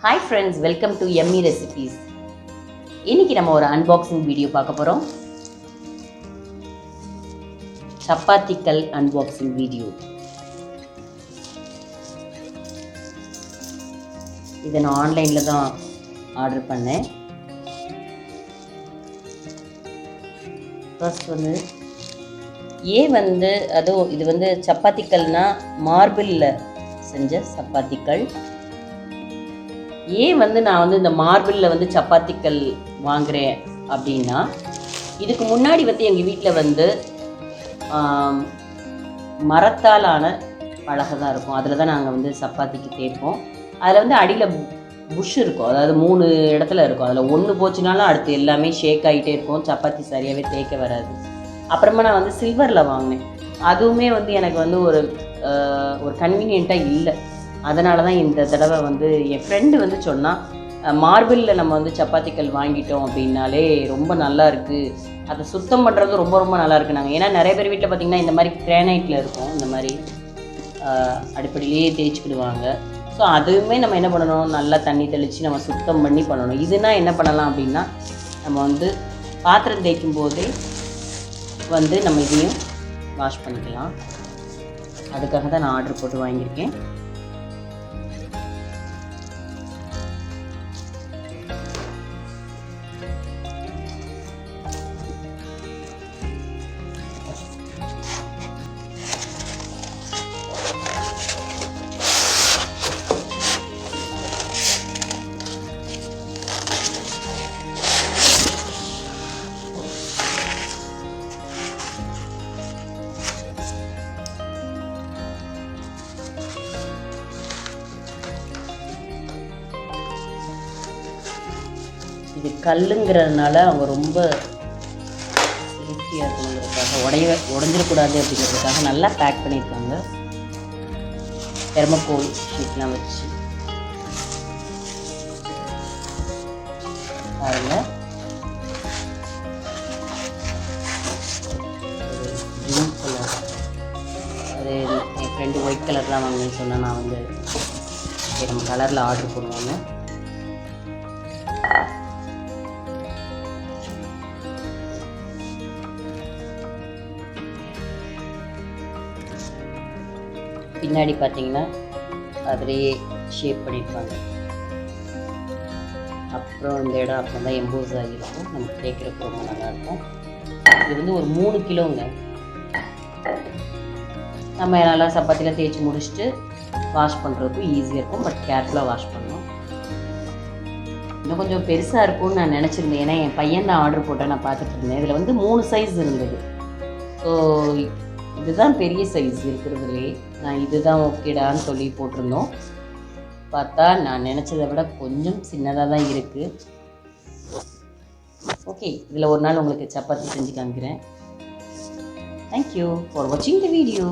Hi friends, welcome to Yummy Recipes. இன்னைக்கு நம்ம ஒரு அன்பாக்சிங் வீடியோ பார்க்க போறோம். சப்பாத்திக்கல் அன்பாக்சிங் வீடியோ. இதை நான் ஆன்லைன்ல தான் ஆர்டர் பண்ணேன். ஃபர்ஸ்ட் இது சப்பாத்திக்கல்னா மார்பிள்ல செஞ்ச சப்பாத்திக்கல். நான் இந்த மார்பிளில் சப்பாத்திக்கல் வாங்குகிறேன் அப்படின்னா, இதுக்கு முன்னாடி எங்கள் வீட்டில் மரத்தாலான பலகை தான் இருக்கும். அதில் தான் நாங்கள் சப்பாத்திக்கு தேய்ப்போம். அதில் அடியில் புஷ் இருக்கும், அதாவது 3 இடத்துல இருக்கும். அதில் ஒன்று போச்சுனாலும் அடுத்து எல்லாமே ஷேக் ஆகிட்டே இருக்கும், சப்பாத்தி சரியாகவே தேய்க்க வராது. அப்புறமா நான் சில்வரில் வாங்கினேன். அதுவுமே எனக்கு ஒரு கன்வீனியண்ட்டாக இல்லை. அதனால தான் இந்த தடவை என் ஃப்ரெண்டு சொன்னால், மார்பிளில் நம்ம சப்பாத்திக்கல் வாங்கிட்டோம் அப்படின்னாலே ரொம்ப நல்லா இருக்குது, அதை சுத்தம் பண்ணுறது ரொம்ப ரொம்ப நல்லா இருக்குனாங்க. ஏன்னா நிறைய பேர் வீட்டில் பார்த்திங்கன்னா இந்த மாதிரி கிரானைட்டில் இருக்கும், இந்த மாதிரி அடிப்படையிலேயே தேய்ச்சிக்கிடுவாங்க. ஸோ அதுவுமே நம்ம என்ன பண்ணணும், நல்லா தண்ணி தெளித்து நம்ம சுத்தம் பண்ணி பண்ணணும். இதுனா என்ன பண்ணலாம் அப்படின்னா, நம்ம பாத்திரம் தேய்க்கும் போதே நம்ம இதையும் வாஷ் பண்ணிக்கலாம். அதுக்காக தான் நான் ஆர்டர் போட்டு வாங்கியிருக்கேன். இது கல்லுங்கிறதுனால அவங்க ரொம்ப சேஃப்டியாக இருக்கணுங்கிறதுக்காக, உடஞ்சிடக்கூடாது அப்படிங்கிறதுக்காக நல்லா பேக் பண்ணியிருக்காங்க. தெர்மோகோல் ஷீட்லாம் வச்சு பாருங்கள். க்ரீன் கலர், அது என் ஃப்ரெண்டு ஒயிட் கலர் தான் வாங்கினேன்னு சொன்னால், நான் நம்ம கலரில் ஆர்டர் பண்ணுவாங்க. பின்னாடி பார்த்தீங்கன்னா அதிலேயே ஷேப் பண்ணியிருப்பாங்க. அப்புறம் இந்த இடம் அப்போ தான் எம்போஸ் ஆகியிருக்கும், நமக்கு தேய்க்கிறதுக்கு ரொம்ப நல்லாயிருக்கும். இது ஒரு 3 கிலோங்க. நம்ம நல்லா சப்பாத்தியில் தேய்ச்சி முடிச்சுட்டு வாஷ் பண்ணுறதுக்கும் ஈஸியாக இருக்கும். பட் கேர்ஃபுல்லாக வாஷ் பண்ணணும். இன்னும் கொஞ்சம் பெருசாக இருக்கும்னு நான் நினச்சிருந்தேன். ஏன்னா என் பையன் தான் ஆர்டர் போட்டேன், நான் பார்த்துட்டு இருந்தேன். இதில் 3 சைஸ் இருந்தது. ஸோ இதுதான் பெரிய சைஸ் இருக்கிறதுலே. நான் இதுதான் ஓகேடான்னு சொல்லி போட்டிருந்தோம். பார்த்தா நான் நினச்சதை விட கொஞ்சம் சின்னதாக தான் இருக்குது. ஓகே, இதில் ஒரு நாள் உங்களுக்கு சப்பாத்தி செஞ்சு காமிக்கிறேன். தேங்க்யூ ஃபார் வாட்சிங் த வீடியோ.